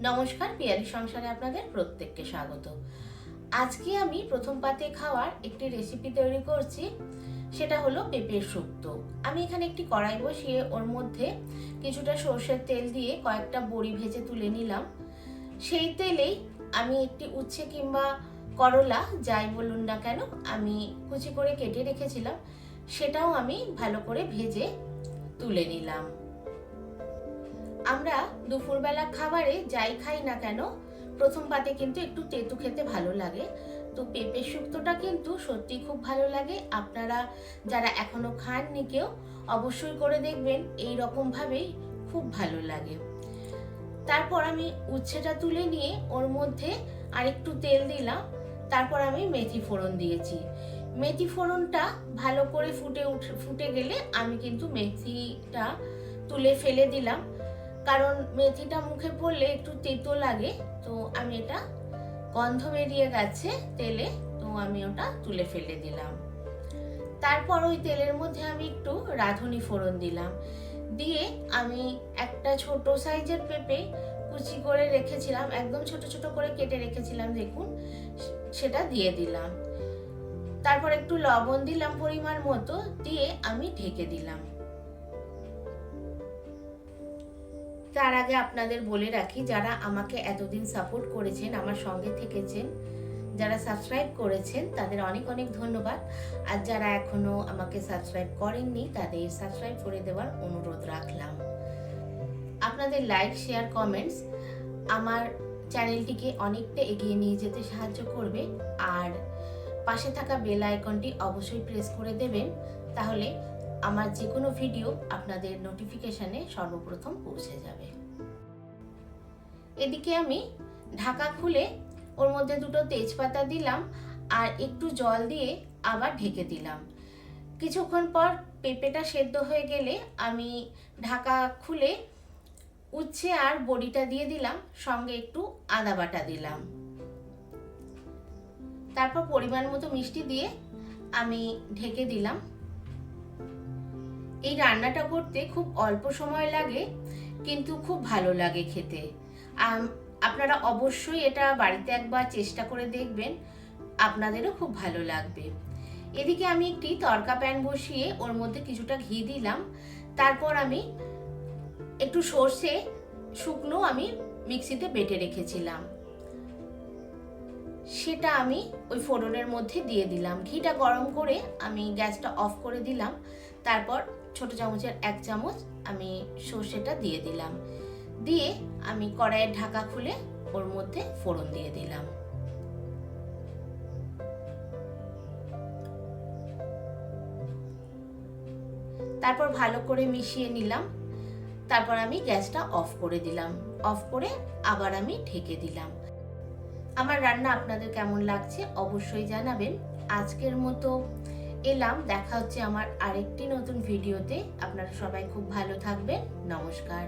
নমস্কার, পিয়ালি সংসারে আপনাদের প্রত্যেককে স্বাগত। আজকে আমি প্রথম পাতে খাওয়ার একটি রেসিপি তৈরি করছি, সেটা হলো পেঁপের শুক্তো। আমি এখানে একটি কড়াই বসিয়ে ওর মধ্যে কিছুটা সর্ষের তেল দিয়ে কয়েকটা বড়ি ভেজে তুলে নিলাম। সেই তেলেই আমি একটি উচ্ছে কিংবা করলা যাই বলুন না কেন আমি কুচি করে কেটে রেখেছিলাম, সেটাও আমি ভালো করে ভেজে তুলে নিলাম। আমরা দুপুরবেলা খাবারে যাই খাই না কেন প্রথম পাতে কিন্তু একটু তেঁতু খেতে ভালো লাগে। তো পেঁপে শুক্তোটা কিন্তু সত্যি খুব ভালো লাগে। আপনারা যারা এখনো খাননি কেউ অবশ্যই করে দেখবেন, এই রকম ভাবেই খুব ভালো লাগে। তারপর আমি উচ্ছেটা তুলে নিয়ে ওর মধ্যে আরেকটু তেল দিলাম। তারপর আমি মেথি ফোড়ন দিয়েছি। মেথি ফোড়নটা ভালো করে ফুটে গেলে আমি কিন্তু মেথিটা তুলে ফেলে দিলাম, কারণ মেথিটা মুখে পড়লে একটু তেতো লাগে। তো আমি এটা গন্ধ বেরিয়ে গেছে তেলে, তো আমি ওটা তুলে ফেলে দিলাম। তারপর ওই তেলের মধ্যে আমি একটু রাঁধুনি ফোড়ন দিলাম, দিয়ে আমি একটা ছোট সাইজের পেঁপে কুচি করে রেখেছিলাম, একদম ছোট ছোট করে কেটে রেখেছিলাম, দেখুন সেটা দিয়ে দিলাম। তারপর একটু লবণ দিলাম পরিমাণ মতো, দিয়ে আমি ঢেকে দিলাম। তার আগে আপনাদের বলে রাখি, যারা আমাকে এতদিন সাপোর্ট করেছেন, আমার সঙ্গে থেকেছেন, যারা সাবস্ক্রাইব করেছেন তাদের অনেক অনেক ধন্যবাদ। আর যারা এখনো আমাকে সাবস্ক্রাইব করেননি তাদের সাবস্ক্রাইব করে দেওয়ার অনুরোধ রাখলাম। আপনাদের লাইক, শেয়ার, কমেন্টস আমার চ্যানেলটিকে অনেকটা এগিয়ে নিয়ে যেতে সাহায্য করবে। আর পাশে থাকা বেল আইকনটি অবশ্যই প্রেস করে দেবেন, তাহলে আমার যে কোনো ভিডিও আপনাদের নোটিফিকেশনে সর্বপ্রথম পৌঁছে যাবে। এদিকে আমি ঢাকা খুলে ওর মধ্যে দুটো তেজপাতা দিলাম আর একটু জল দিয়ে আবার ঢেকে দিলাম। কিছুক্ষণ পর পেঁপেটা সেদ্ধ হয়ে গেলে আমি ঢাকা খুলে উচ্ছে আর বড়িটা দিয়ে দিলাম, সঙ্গে একটু আদা বাটা দিলাম। তারপর পরিমাণ মতো মিষ্টি দিয়ে আমি ঢেকে দিলাম। এই রান্নাটা করতে খুব অল্প সময় লাগে, কিন্তু খুব ভালো লাগে খেতে। আপনারা অবশ্যই এটা বাড়িতে একবার চেষ্টা করে দেখবেন, আপনাদেরও খুব ভালো লাগবে। এদিকে আমি একটি তড়কা প্যান বসিয়ে ওর মধ্যে কিছুটা ঘি দিলাম। তারপর আমি একটু সর্ষে শুকনো আমি মিক্সিতে বেটে রেখেছিলাম, সেটা আমি ওই ফোড়নের মধ্যে দিয়ে দিলাম। ঘিটা গরম করে আমি গ্যাসটা অফ করে দিলাম। তারপর ছোট চামচের 1 চামচ আমি সর্ষেটা দিয়ে দিলাম, দিয়ে আমি কড়াইয়ের ঢাকা খুলে ওর মধ্যে ফোড়ন দিয়ে দিলাম। তারপর ভালো করে মিশিয়ে নিলাম। তারপর আমি গ্যাসটা অফ করে দিলাম, অফ করে আবার আমি ঢেকে দিলাম। আমার রান্না আপনাদের কেমন লাগছে অবশ্যই জানাবেন। আজকের মতো এলাম, দেখা হচ্ছে আমার আরেকটি নতুন ভিডিওতে। আপনারা সবাই খুব ভালো থাকবেন। নমস্কার।